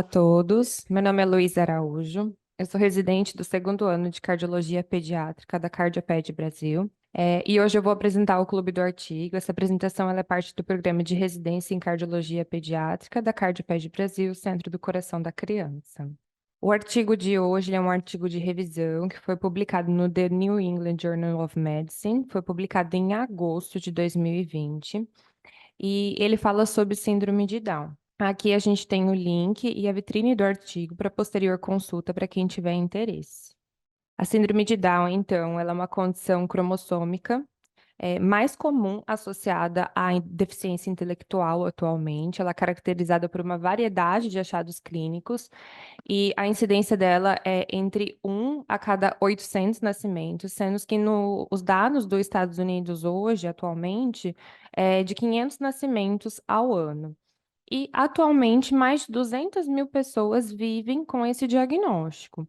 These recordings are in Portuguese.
todos, meu nome é Luísa Araújo, eu sou residente do segundo ano de Cardiologia Pediátrica da Cardioped Brasil, e hoje eu vou apresentar o Clube do Artigo. Essa apresentação ela é parte do programa de residência em Cardiologia Pediátrica da Cardioped Brasil, Centro do Coração da Criança. O artigo de hoje ele é um artigo de revisão que foi publicado no The New England Journal of Medicine, foi publicado em agosto de 2020, e ele fala sobre síndrome de Down. Aqui a gente tem o link e a vitrine do artigo para posterior consulta para quem tiver interesse. A síndrome de Down, então, ela é uma condição cromossômica mais comum associada à deficiência intelectual atualmente. Ela é caracterizada por uma variedade de achados clínicos e a incidência dela é entre 1 a cada 800 nascimentos, sendo que os dados dos Estados Unidos hoje, atualmente, é de 500 nascimentos ao ano. E, atualmente, mais de 200 mil pessoas vivem com esse diagnóstico.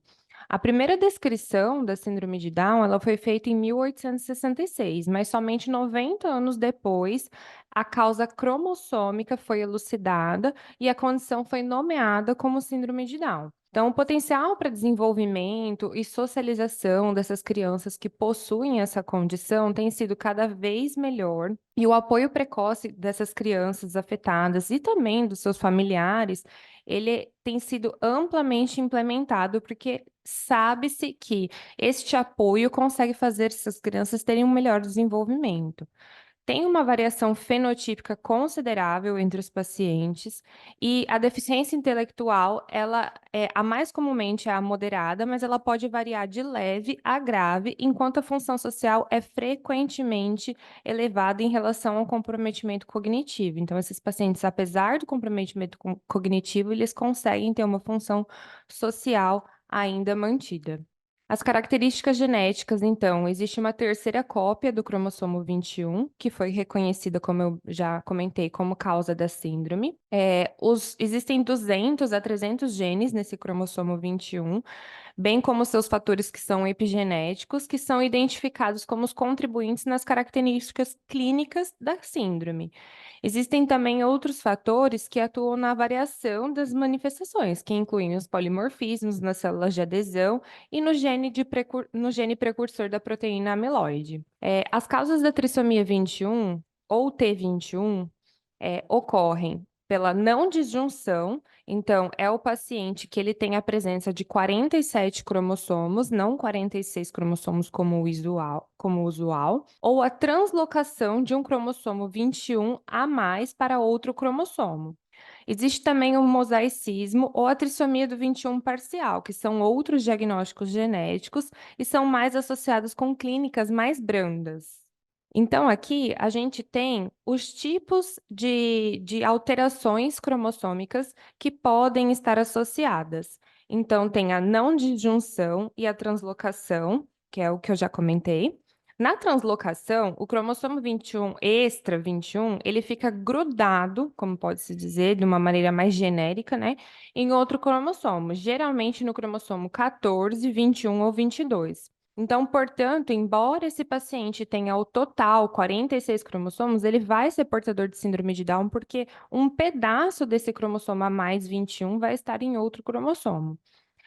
A primeira descrição da síndrome de Down, ela foi feita em 1866, mas somente 90 anos depois, a causa cromossômica foi elucidada e a condição foi nomeada como síndrome de Down. Então, o potencial para desenvolvimento e socialização dessas crianças que possuem essa condição tem sido cada vez melhor, e o apoio precoce dessas crianças afetadas e também dos seus familiares, ele tem sido amplamente implementado, porque sabe-se que este apoio consegue fazer essas crianças terem um melhor desenvolvimento. Tem uma variação fenotípica considerável entre os pacientes e a deficiência intelectual, ela é a mais comumente é a moderada, mas ela pode variar de leve a grave, enquanto a função social é frequentemente elevada em relação ao comprometimento cognitivo. Então, esses pacientes, apesar do comprometimento cognitivo, eles conseguem ter uma função social ainda mantida. As características genéticas, então, existe uma terceira cópia do cromossomo 21, que foi reconhecida, como eu já comentei, como causa da síndrome. Existem 200 a 300 genes nesse cromossomo 21, bem como seus fatores que são epigenéticos, que são identificados como os contribuintes nas características clínicas da síndrome. Existem também outros fatores que atuam na variação das manifestações, que incluem os polimorfismos nas células de adesão e no gene precursor da proteína amiloide. As causas da trissomia 21 ou T21 ocorrem pela não disjunção. Então, é o paciente que ele tem a presença de 47 cromossomos, não 46 cromossomos como usual, ou a translocação de um cromossomo 21 a mais para outro cromossomo. Existe também o mosaicismo ou a trissomia do 21 parcial, que são outros diagnósticos genéticos e são mais associados com clínicas mais brandas. Então, aqui a gente tem os tipos de alterações cromossômicas que podem estar associadas. Então, tem a não disjunção e a translocação, que é o que eu já comentei. Na translocação, o cromossomo 21, extra 21, ele fica grudado, como pode-se dizer, de uma maneira mais genérica, né, em outro cromossomo, geralmente no cromossomo 14, 21 ou 22. Então, portanto, embora esse paciente tenha ao total 46 cromossomos, ele vai ser portador de síndrome de Down porque um pedaço desse cromossomo a mais 21 vai estar em outro cromossomo.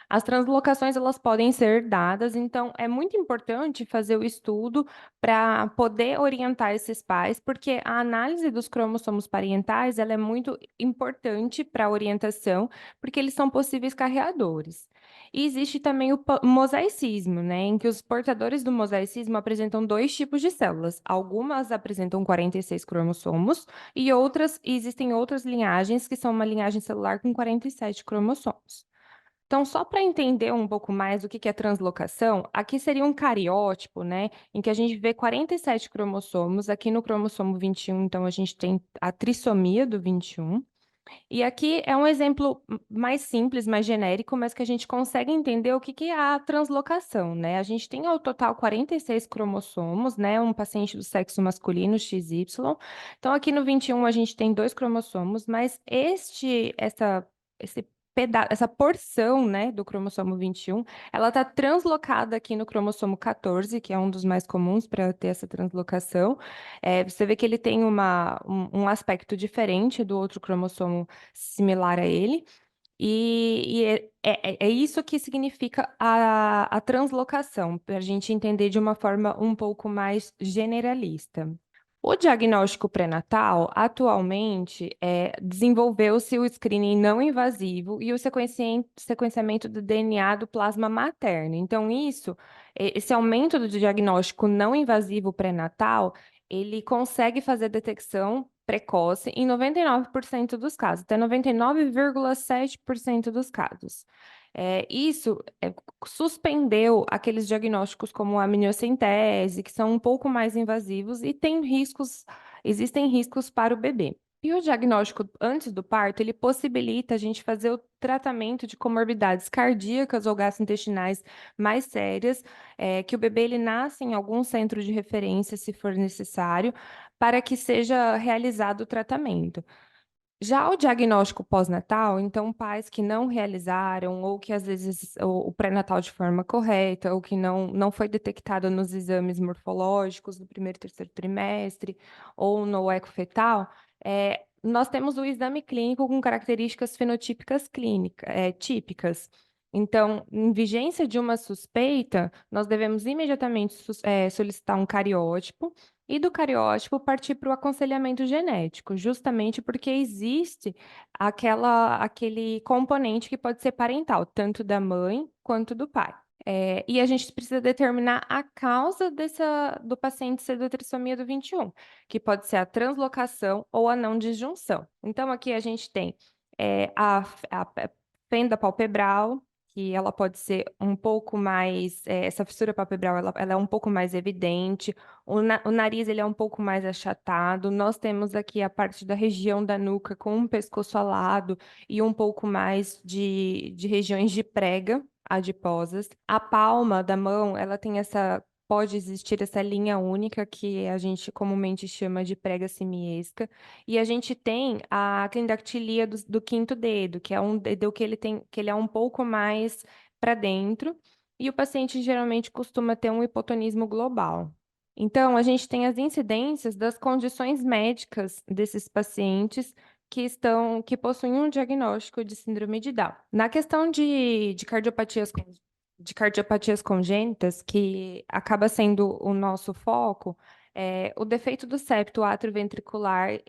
As translocações elas podem ser dadas, então é muito importante fazer o estudo para poder orientar esses pais, porque a análise dos cromossomos parentais ela é muito importante para a orientação, porque eles são possíveis carreadores. E existe também o mosaicismo, né, em que os portadores do mosaicismo apresentam dois tipos de células. Algumas apresentam 46 cromossomos e existem outras linhagens que são uma linhagem celular com 47 cromossomos. Então, só para entender um pouco mais o que é translocação, aqui seria um cariótipo, né, em que a gente vê 47 cromossomos. Aqui no cromossomo 21, então, a gente tem a trissomia do 21. E aqui é um exemplo mais simples, mais genérico, mas que a gente consegue entender o que é a translocação, né? A gente tem ao total 46 cromossomos, né? Um paciente do sexo masculino, XY. Então, aqui no 21 a gente tem dois cromossomos, mas essa porção, né, do cromossomo 21, ela está translocada aqui no cromossomo 14, que é um dos mais comuns para ter essa translocação. Você vê que ele tem um aspecto diferente do outro cromossomo similar a ele. E é isso que significa a translocação, para a gente entender de uma forma um pouco mais generalista. O diagnóstico pré-natal, atualmente, desenvolveu-se o screening não invasivo e o sequenciamento do DNA do plasma materno. Então, esse aumento do diagnóstico não invasivo pré-natal, ele consegue fazer detecção precoce em 99% dos casos, até 99,7% dos casos. Suspendeu aqueles diagnósticos como a amniocentese, que são um pouco mais invasivos e existem riscos para o bebê. E o diagnóstico antes do parto, ele possibilita a gente fazer o tratamento de comorbidades cardíacas ou gastrointestinais mais sérias, que o bebê ele nasce em algum centro de referência, se for necessário, para que seja realizado o tratamento. Já o diagnóstico pós-natal, então pais que não realizaram, ou que às vezes o pré-natal de forma correta, ou que não foi detectado nos exames morfológicos do primeiro e terceiro trimestre, ou no eco fetal, nós temos o exame clínico com características fenotípicas típicas. Então, em vigência de uma suspeita, nós devemos imediatamente solicitar um cariótipo, e do cariótipo partir para o aconselhamento genético, justamente porque existe aquele componente que pode ser parental, tanto da mãe quanto do pai. E a gente precisa determinar a causa do paciente ser da trissomia do 21, que pode ser a translocação ou a não disjunção. Então, aqui a gente tem a fenda palpebral, que ela pode ser um pouco mais, essa fissura palpebral, ela é um pouco mais evidente, o nariz ele é um pouco mais achatado, nós temos aqui a parte da região da nuca com um pescoço alado e um pouco mais de regiões de prega adiposas. A palma da mão, pode existir essa linha única que a gente comumente chama de prega simiesca, e a gente tem a clindactilia do quinto dedo, que é um dedo que ele é um pouco mais para dentro, e o paciente geralmente costuma ter um hipotonismo global. Então, a gente tem as incidências das condições médicas desses pacientes que possuem um diagnóstico de síndrome de Down. Na questão de cardiopatias congênitas, que acaba sendo o nosso foco, o defeito do septo atrioventricular,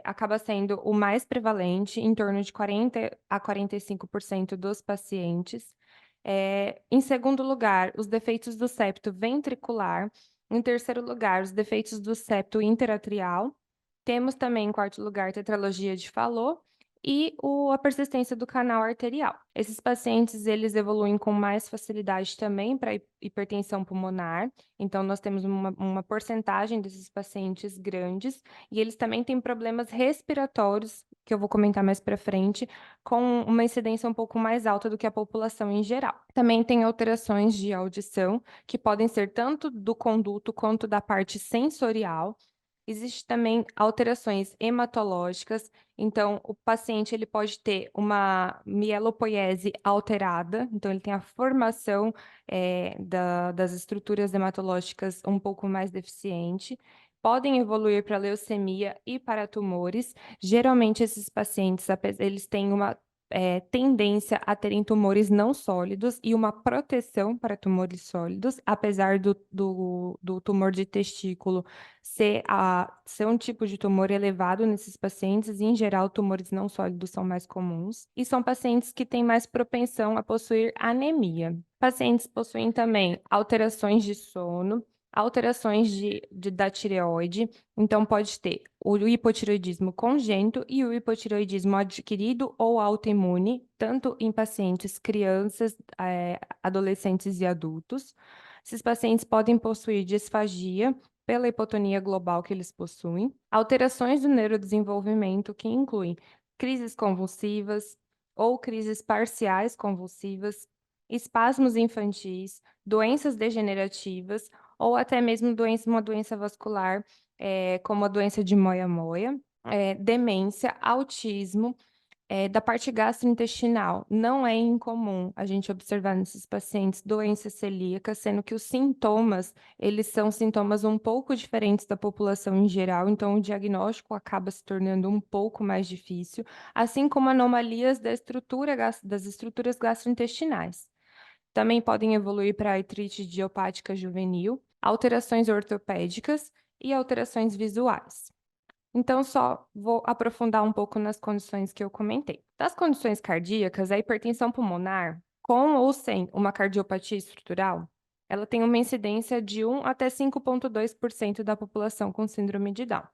acaba sendo o mais prevalente, em torno de 40 a 45% dos pacientes. Em segundo lugar, os defeitos do septo ventricular. Em terceiro lugar, os defeitos do septo interatrial. Temos também, em quarto lugar, tetralogia de Fallot e a persistência do canal arterial. Esses pacientes, eles evoluem com mais facilidade também para hipertensão pulmonar. Então, nós temos uma porcentagem desses pacientes grandes e eles também têm problemas respiratórios, que eu vou comentar mais para frente, com uma incidência um pouco mais alta do que a população em geral. Também tem alterações de audição, que podem ser tanto do conduto quanto da parte sensorial. Existem também alterações hematológicas, então o paciente ele pode ter uma mielopoiese alterada, então ele tem a formação das estruturas hematológicas um pouco mais deficiente, podem evoluir para leucemia e para tumores. Geralmente esses pacientes, eles têm uma tendência a terem tumores não sólidos e uma proteção para tumores sólidos, apesar do tumor de testículo ser um tipo de tumor elevado nesses pacientes, e, em geral, tumores não sólidos são mais comuns, e são pacientes que têm mais propensão a possuir anemia. Pacientes possuem também alterações de sono, alterações da tireoide, então pode ter o hipotireoidismo congênito e o hipotireoidismo adquirido ou autoimune, tanto em pacientes, crianças, adolescentes e adultos. Esses pacientes podem possuir disfagia pela hipotonia global que eles possuem, alterações do neurodesenvolvimento que incluem crises convulsivas ou crises parciais convulsivas, espasmos infantis, doenças degenerativas ou até mesmo uma doença vascular, como a doença de Moyamoya, demência, autismo, Da parte gastrointestinal, não é incomum a gente observar nesses pacientes doença celíaca, sendo que os sintomas, eles são sintomas um pouco diferentes da população em geral, então o diagnóstico acaba se tornando um pouco mais difícil, assim como anomalias das estruturas gastrointestinais. Também podem evoluir para artrite idiopática juvenil, alterações ortopédicas e alterações visuais. Então, só vou aprofundar um pouco nas condições que eu comentei. Das condições cardíacas, a hipertensão pulmonar, com ou sem uma cardiopatia estrutural, ela tem uma incidência de 1 até 5,2% da população com síndrome de Down.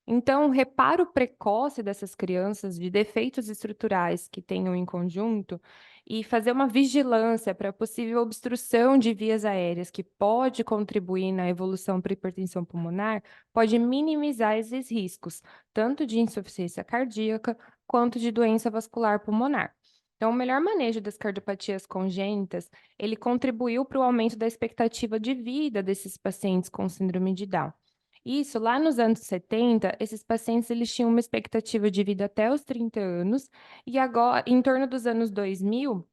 Então, o reparo precoce dessas crianças de defeitos estruturais que tenham em conjunto e fazer uma vigilância para possível obstrução de vias aéreas que pode contribuir na evolução para hipertensão pulmonar, pode minimizar esses riscos, tanto de insuficiência cardíaca quanto de doença vascular pulmonar. Então, o melhor manejo das cardiopatias congênitas, ele contribuiu para o aumento da expectativa de vida desses pacientes com síndrome de Down. Isso, lá nos anos 70, esses pacientes eles tinham uma expectativa de vida até os 30 anos, e agora, em torno dos anos 2000,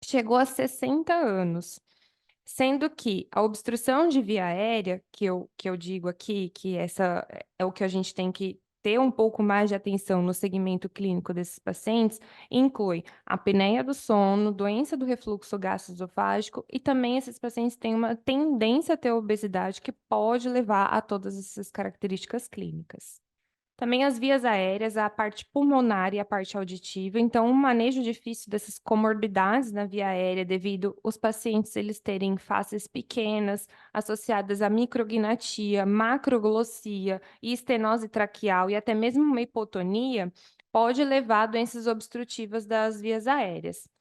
chegou a 60 anos. Sendo que a obstrução de via aérea, que eu digo aqui, que essa é o que a gente tem que ter um pouco mais de atenção no segmento clínico desses pacientes, inclui a apneia do sono, doença do refluxo gastroesofágico e também esses pacientes têm uma tendência a ter obesidade que pode levar a todas essas características clínicas. Também as vias aéreas, a parte pulmonar e a parte auditiva. Então, um manejo difícil dessas comorbidades na via aérea, devido os pacientes eles terem faces pequenas, associadas a micrognatia, macroglossia e estenose traqueal e até mesmo uma hipotonia, pode levar a doenças obstrutivas das vias aéreas.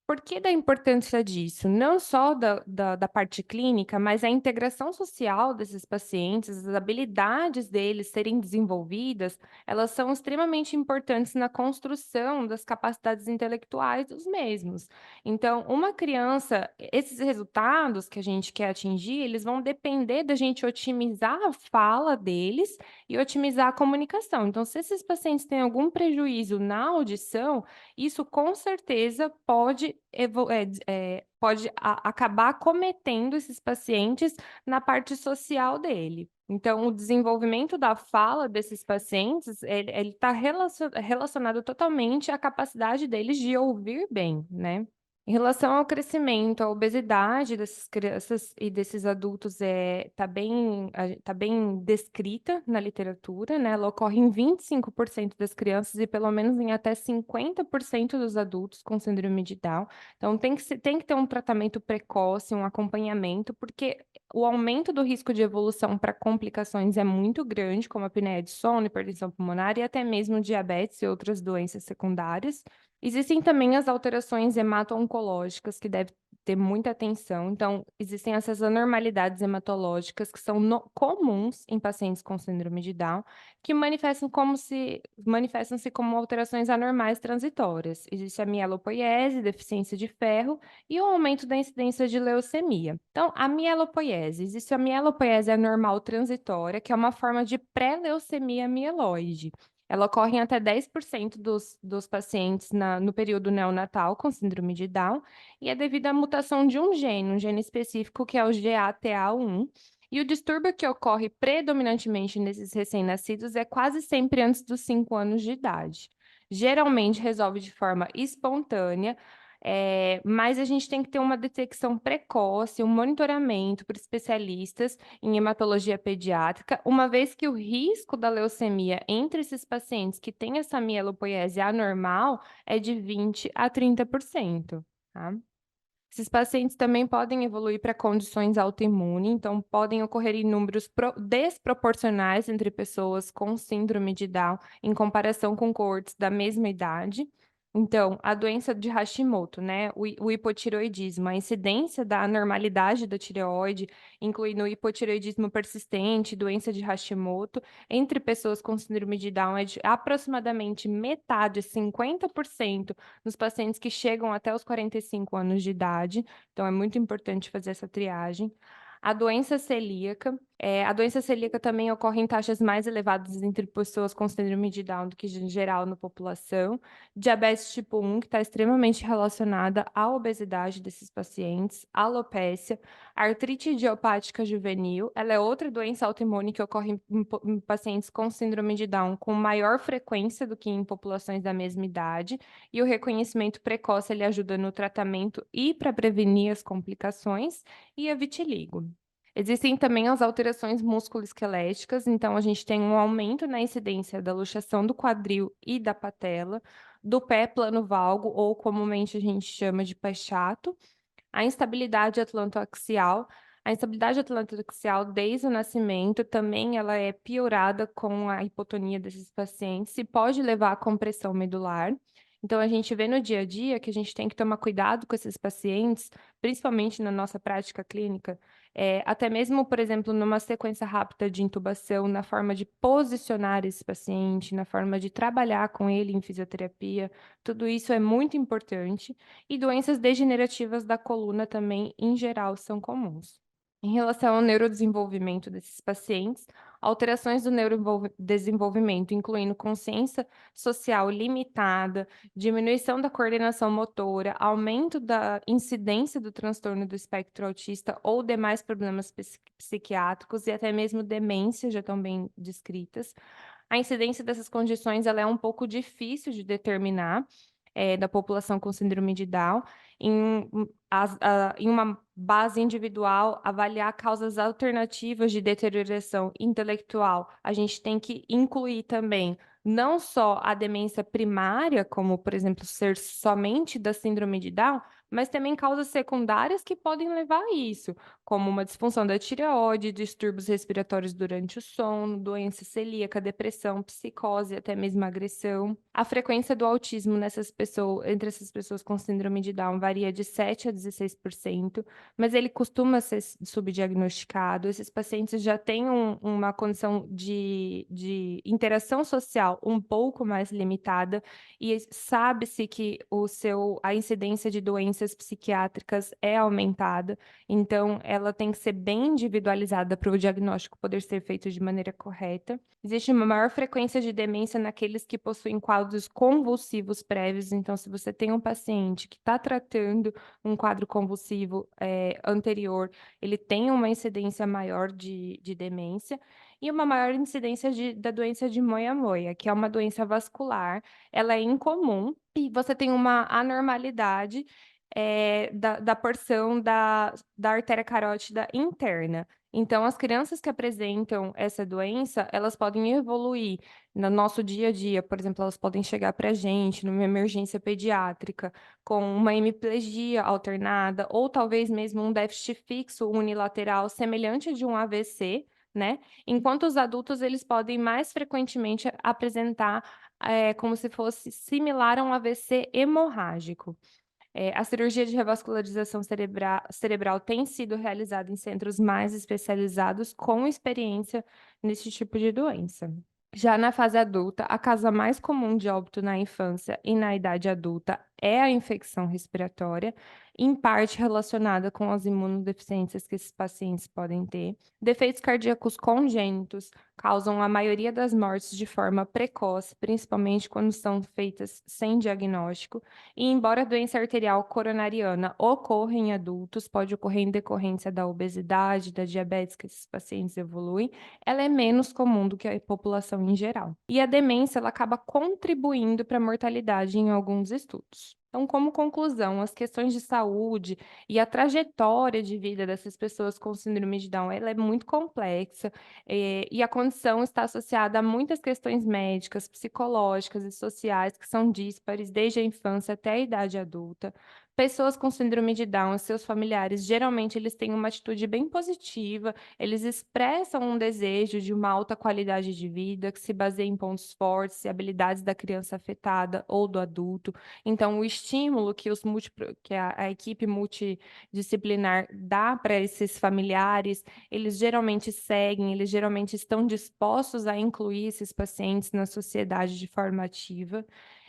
Por que da importância disso? Não só da parte clínica, mas a integração social desses pacientes, as habilidades deles serem desenvolvidas, elas são extremamente importantes na construção das capacidades intelectuais dos mesmos. Então, uma criança, esses resultados que a gente quer atingir, eles vão depender da gente otimizar a fala deles e otimizar a comunicação. Então, se esses pacientes têm algum prejuízo na audição, isso com certeza pode acabar cometendo esses pacientes na parte social dele. Então, o desenvolvimento da fala desses pacientes, ele está relacionado totalmente à capacidade deles de ouvir bem, né? Em relação ao crescimento, a obesidade dessas crianças e desses adultos tá bem descrita na literatura, né? Ela ocorre em 25% das crianças e pelo menos em até 50% dos adultos com síndrome de Down. Então, tem que ter um tratamento precoce, um acompanhamento, porque o aumento do risco de evolução para complicações é muito grande, como a apneia de sono, hipertensão pulmonar e até mesmo diabetes e outras doenças secundárias. Existem também as alterações hemato-oncológicas que devem ter muita atenção. Então, existem essas anormalidades hematológicas que são comuns em pacientes com síndrome de Down, que manifestam-se como alterações anormais transitórias. Existe a mielopoiese, deficiência de ferro e o aumento da incidência de leucemia. Então, existe a mielopoiese anormal transitória, que é uma forma de pré-leucemia mieloide. Ela ocorre em até 10% dos pacientes no período neonatal com síndrome de Down e é devido à mutação de um gene específico que é o GATA1. E o distúrbio que ocorre predominantemente nesses recém-nascidos é quase sempre antes dos 5 anos de idade. Geralmente resolve de forma espontânea, mas a gente tem que ter uma detecção precoce, um monitoramento por especialistas em hematologia pediátrica, uma vez que o risco da leucemia entre esses pacientes que têm essa mielopoiese anormal é de 20 a 30%, tá? Esses pacientes também podem evoluir para condições autoimunes, então podem ocorrer em números desproporcionais entre pessoas com síndrome de Down em comparação com coortes da mesma idade. Então, a doença de Hashimoto, né, o hipotireoidismo, a incidência da anormalidade da tireoide, incluindo o hipotireoidismo persistente, doença de Hashimoto, entre pessoas com síndrome de Down é de aproximadamente metade, 50%, nos pacientes que chegam até os 45 anos de idade, então é muito importante fazer essa triagem. A doença celíaca, A doença celíaca também ocorre em taxas mais elevadas entre pessoas com síndrome de Down do que em geral na população. Diabetes tipo 1, que está extremamente relacionada à obesidade desses pacientes, alopécia, artrite idiopática juvenil, ela é outra doença autoimune que ocorre em pacientes com síndrome de Down com maior frequência do que em populações da mesma idade, e o reconhecimento precoce ele ajuda no tratamento e para prevenir as complicações, e a vitiligo. Existem também as alterações musculoesqueléticas, então a gente tem um aumento na incidência da luxação do quadril e da patela, do pé plano valgo, ou comumente a gente chama de pé chato, a instabilidade atlantoaxial. A instabilidade atlantoaxial desde o nascimento também ela é piorada com a hipotonia desses pacientes e pode levar à compressão medular. Então, a gente vê no dia a dia que a gente tem que tomar cuidado com esses pacientes, principalmente na nossa prática clínica, até mesmo, por exemplo, numa sequência rápida de intubação, na forma de posicionar esse paciente, na forma de trabalhar com ele em fisioterapia, tudo isso é muito importante. E doenças degenerativas da coluna também, em geral, são comuns. Em relação ao neurodesenvolvimento desses pacientes, alterações do neurodesenvolvimento, incluindo consciência social limitada, diminuição da coordenação motora, aumento da incidência do transtorno do espectro autista ou demais problemas psiquiátricos e até mesmo demência já estão bem descritas. A incidência dessas condições ela é um pouco difícil de determinar, da população com síndrome de Down, em uma base individual, avaliar causas alternativas de deterioração intelectual. A gente tem que incluir também não só a demência primária, como, por exemplo, ser somente da síndrome de Down, mas também causas secundárias que podem levar a isso, como uma disfunção da tireoide, distúrbios respiratórios durante o sono, doença celíaca, depressão, psicose, até mesmo agressão. A frequência do autismo entre essas pessoas com síndrome de Down varia de 7 a 16%, mas ele costuma ser subdiagnosticado. Esses pacientes já têm uma condição de interação social um pouco mais limitada e sabe-se que a incidência de doenças psiquiátricas é aumentada, então ela tem que ser bem individualizada para o diagnóstico poder ser feito de maneira correta. Existe uma maior frequência de demência naqueles que possuem quadros convulsivos prévios, então se você tem um paciente que está tratando um quadro convulsivo anterior, ele tem uma incidência maior de demência e uma maior incidência da doença de moia-moia, que é uma doença vascular, ela é incomum e você tem uma anormalidade da porção da artéria carótida interna. Então, as crianças que apresentam essa doença, elas podem evoluir no nosso dia a dia. Por exemplo, elas podem chegar para a gente numa emergência pediátrica com uma hemiplegia alternada ou talvez mesmo um déficit fixo unilateral semelhante de um AVC, né? Enquanto os adultos, eles podem mais frequentemente apresentar como se fosse similar a um AVC hemorrágico. A cirurgia de revascularização cerebral tem sido realizada em centros mais especializados com experiência nesse tipo de doença. Já na fase adulta, a causa mais comum de óbito na infância e na idade adulta é a infecção respiratória, em parte relacionada com as imunodeficiências que esses pacientes podem ter. Defeitos cardíacos congênitos causam a maioria das mortes de forma precoce, principalmente quando são feitas sem diagnóstico. E embora a doença arterial coronariana ocorra em adultos, pode ocorrer em decorrência da obesidade, da diabetes que esses pacientes evoluem, ela é menos comum do que a população em geral. E a demência, ela acaba contribuindo para a mortalidade em alguns estudos. Então, como conclusão, as questões de saúde e a trajetória de vida dessas pessoas com síndrome de Down, ela é muito complexa, e a condição está associada a muitas questões médicas, psicológicas e sociais que são díspares desde a infância até a idade adulta. Pessoas com síndrome de Down e seus familiares, geralmente eles têm uma atitude bem positiva, eles expressam um desejo de uma alta qualidade de vida que se baseia em pontos fortes e habilidades da criança afetada ou do adulto. Então, o estímulo que a equipe multidisciplinar dá para esses familiares, eles geralmente seguem, eles geralmente estão dispostos a incluir esses pacientes na sociedade de forma ativa.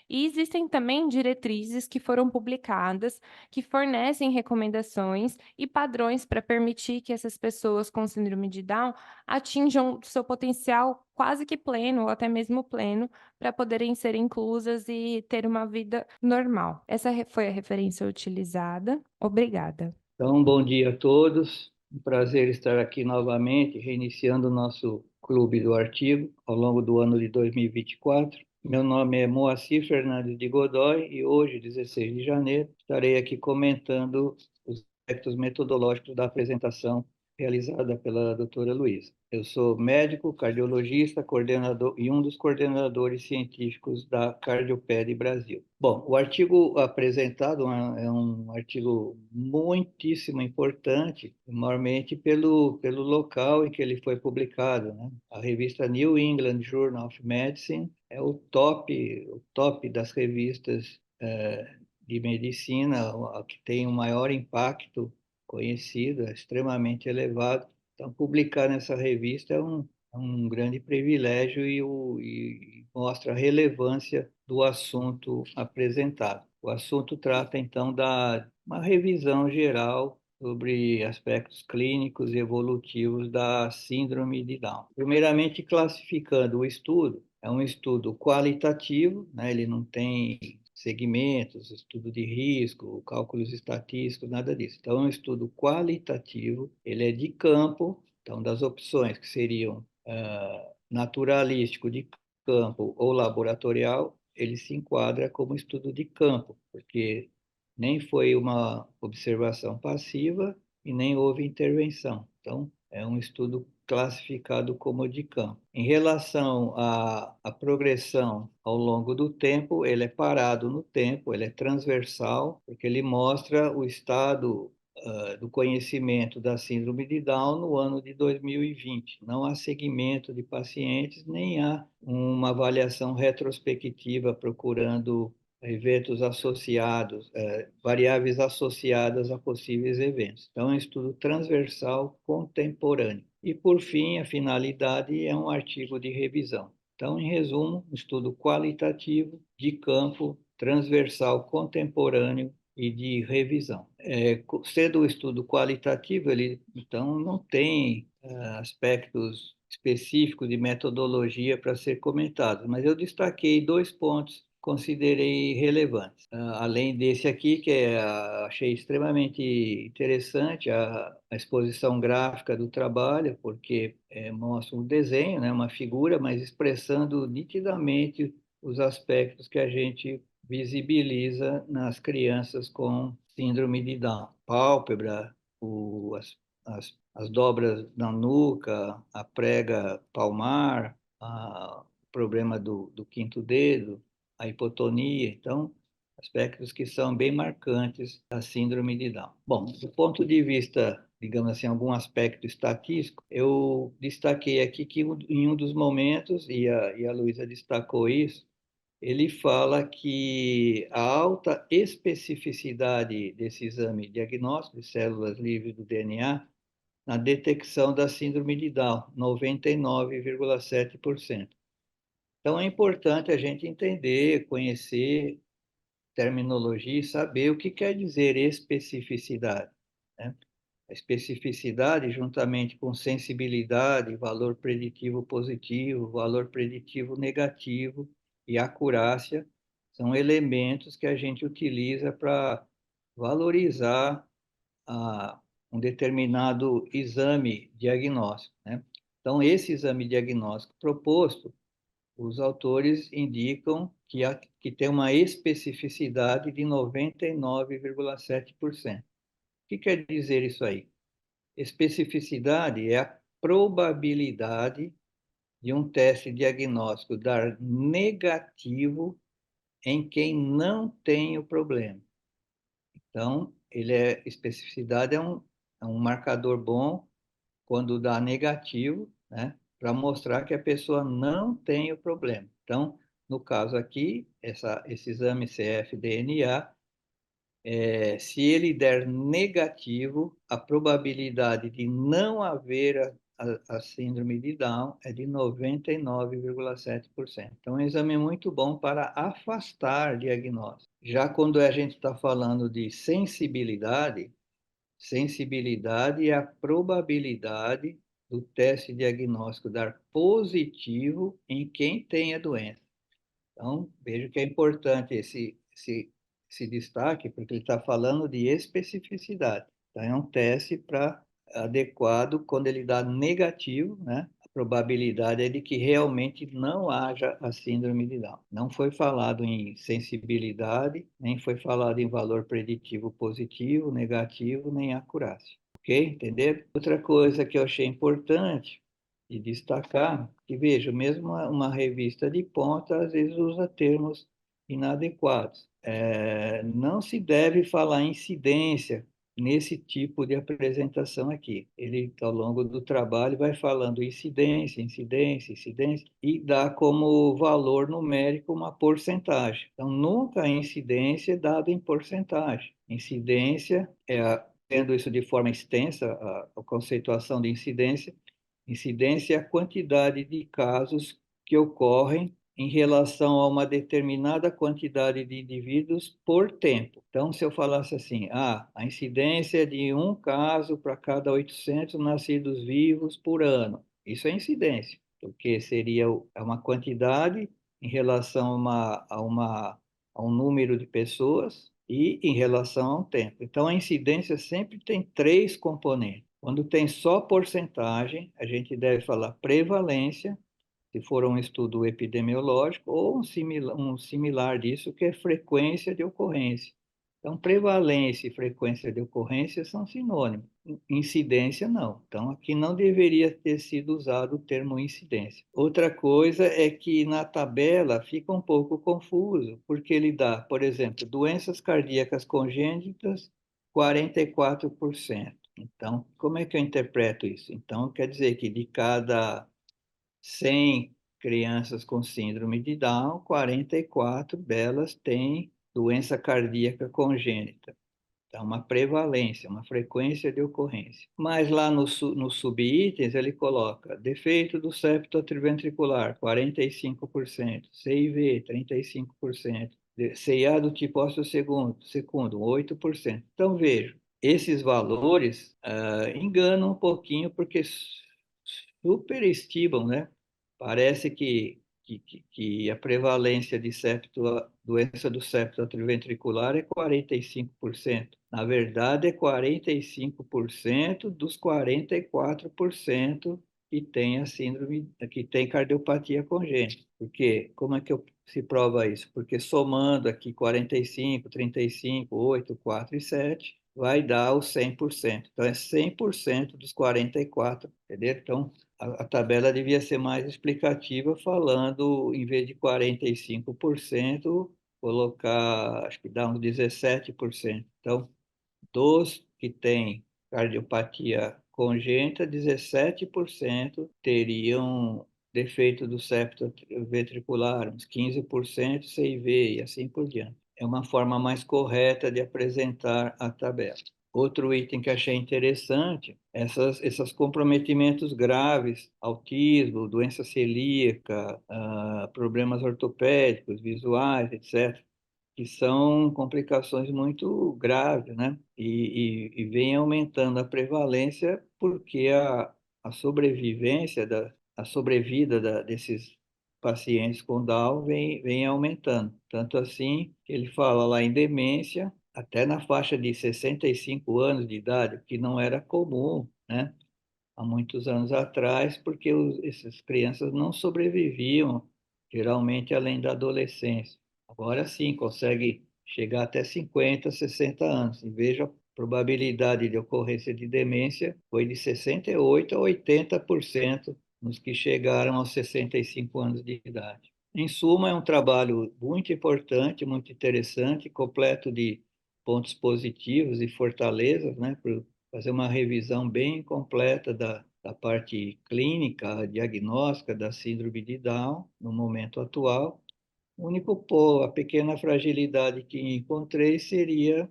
E existem também diretrizes que foram publicadas que fornecem recomendações e padrões para permitir que essas pessoas com síndrome de Down atinjam seu potencial quase que pleno ou até mesmo pleno para poderem ser inclusas e ter uma vida normal. Essa foi a referência utilizada. Obrigada. Então, bom dia a todos. Um prazer estar aqui novamente, reiniciando o nosso Clube do Artigo ao longo do ano de 2024. Meu nome é Moacir Fernandes de Godoy e hoje, 16 de janeiro, estarei aqui comentando os aspectos metodológicos da apresentação realizada pela doutora Luísa. Eu sou médico, cardiologista, coordenador e um dos coordenadores científicos da Cardioped Brasil. Bom, o artigo apresentado é um artigo muitíssimo importante, maiormente pelo local em que ele foi publicado, né? A revista New England Journal of Medicine é o top das revistas de medicina, a que tem o maior impacto conhecido, é extremamente elevado. Então, publicar nessa revista é um grande privilégio e mostra a relevância do assunto apresentado. O assunto trata, então, da uma revisão geral sobre aspectos clínicos e evolutivos da síndrome de Down. Primeiramente, classificando o estudo, é um estudo qualitativo, né? Ele não tem segmentos, estudo de risco, cálculos estatísticos, nada disso. Então, é um estudo qualitativo, ele é de campo, então, das opções que seriam naturalístico de campo ou laboratorial, ele se enquadra como estudo de campo, porque nem foi uma observação passiva e nem houve intervenção. Então, é um estudo classificado como de campo. Em relação à progressão ao longo do tempo, ele é parado no tempo, ele é transversal, porque ele mostra o estado do conhecimento da síndrome de Down no ano de 2020. Não há segmento de pacientes, nem há uma avaliação retrospectiva procurando eventos associados, variáveis associadas a possíveis eventos. Então, é um estudo transversal contemporâneo. E, por fim, a finalidade é um artigo de revisão. Então, em resumo, um estudo qualitativo, de campo, transversal, contemporâneo e de revisão. Sendo o estudo qualitativo, ele então não tem aspectos específicos de metodologia para ser comentado, mas eu destaquei dois pontos que considerei relevantes. Além desse aqui, que achei extremamente interessante, a exposição gráfica do trabalho, porque mostra um desenho, né, uma figura, mas expressando nitidamente os aspectos que a gente visibiliza nas crianças com síndrome de Down. Pálpebra, as dobras na nuca, a prega palmar, o problema do quinto dedo, a hipotonia. Então, aspectos que são bem marcantes da síndrome de Down. Bom, do ponto de vista, digamos assim, algum aspecto estatístico, eu destaquei aqui que em um dos momentos, e a Luísa destacou isso, ele fala que a alta especificidade desse exame diagnóstico de células livres do DNA na detecção da síndrome de Down, 99,7%. Então, é importante a gente entender, conhecer terminologia e saber o que quer dizer especificidade, né? A especificidade, juntamente com sensibilidade, valor preditivo positivo, valor preditivo negativo e acurácia, são elementos que a gente utiliza para valorizar um determinado exame diagnóstico, né? Então, esse exame diagnóstico proposto, os autores indicam que tem uma especificidade de 99,7%. O que quer dizer isso aí? Especificidade é a probabilidade de um teste diagnóstico dar negativo em quem não tem o problema. Então, especificidade é um marcador bom quando dá negativo, né, para mostrar que a pessoa não tem o problema. Então, no caso aqui, esse exame cfDNA, se ele der negativo, a probabilidade de não haver a síndrome de Down é de 99,7%. Então, é um exame muito bom para afastar diagnóstico. Já quando a gente está falando de sensibilidade, sensibilidade é a probabilidade do teste diagnóstico dar positivo em quem tem a doença. Então, vejo que é importante esse destaque, porque ele está falando de especificidade. Então, é um teste para adequado quando ele dá negativo, né? A probabilidade é de que realmente não haja a síndrome de Down. Não foi falado em sensibilidade, nem foi falado em valor preditivo positivo, negativo, nem acurácia. Ok? Entender? Outra coisa que eu achei importante de destacar, que veja, mesmo uma revista de ponta às vezes usa termos inadequados. Não se deve falar incidência nesse tipo de apresentação aqui. Ele, ao longo do trabalho, vai falando incidência, incidência, incidência, e dá como valor numérico uma porcentagem. Então, nunca a incidência é dada em porcentagem. Incidência, tendo isso de forma extensa, a conceituação de incidência, incidência é a quantidade de casos que ocorrem em relação a uma determinada quantidade de indivíduos por tempo. Então, se eu falasse assim, a incidência é de um caso para cada 800 nascidos vivos por ano, isso é incidência, porque seria uma quantidade em relação a um número de pessoas e em relação a um tempo. Então, a incidência sempre tem três componentes. Quando tem só porcentagem, a gente deve falar prevalência, se for um estudo epidemiológico, ou um similar disso, que é frequência de ocorrência. Então, prevalência e frequência de ocorrência são sinônimos. Incidência, não. Então, aqui não deveria ter sido usado o termo incidência. Outra coisa é que na tabela fica um pouco confuso, porque ele dá, por exemplo, doenças cardíacas congênitas, 44%. Então, como é que eu interpreto isso? Então, quer dizer que de cada 100 crianças com síndrome de Down, 44 delas têm doença cardíaca congênita. Então, uma prevalência, uma frequência de ocorrência. Mas lá nos subitens ele coloca defeito do septo atrioventricular, 45%, CIV, 35%, CIA do tipo ósseo segundo, 8%. Então, vejo, esses valores enganam um pouquinho porque superestimam, né? Parece que a prevalência de doença do septo atrioventricular é 45%. Na verdade, é 45% dos 44% que tem a síndrome, que tem cardiopatia congênita. Porque como é que se prova isso? Porque somando aqui 45, 35, 8, 4 e 7, vai dar o 100%. Então, é 100% dos 44, entendeu? Então, a tabela devia ser mais explicativa, falando, em vez de 45%, colocar, acho que dá uns 17%. Então, dos que têm cardiopatia congênita, 17% teriam defeito do septo ventricular, uns 15% CIV e assim por diante. É uma forma mais correta de apresentar a tabela. Outro item que achei interessante, esses comprometimentos graves, autismo, doença celíaca, problemas ortopédicos, visuais, etc., que são complicações muito graves, né? E vem aumentando a prevalência porque a sobrevivência, a sobrevida desses pacientes com Down vem aumentando. Tanto assim que ele fala lá em demência, até na faixa de 65 anos de idade, que não era comum, né? Há muitos anos atrás, porque essas crianças não sobreviviam, geralmente, além da adolescência. Agora sim, consegue chegar até 50, 60 anos. E veja, a probabilidade de ocorrência de demência foi de 68% a 80% nos que chegaram aos 65 anos de idade. Em suma, é um trabalho muito importante, muito interessante, completo de pontos positivos e fortalezas, né, fazer uma revisão bem completa da parte clínica, diagnóstica da síndrome de Down no momento atual. A pequena fragilidade que encontrei seria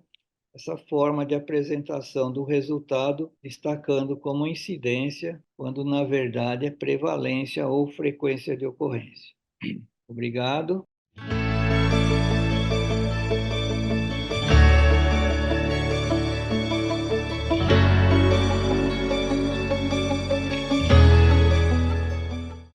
essa forma de apresentação do resultado, destacando como incidência, quando na verdade é prevalência ou frequência de ocorrência. Obrigado.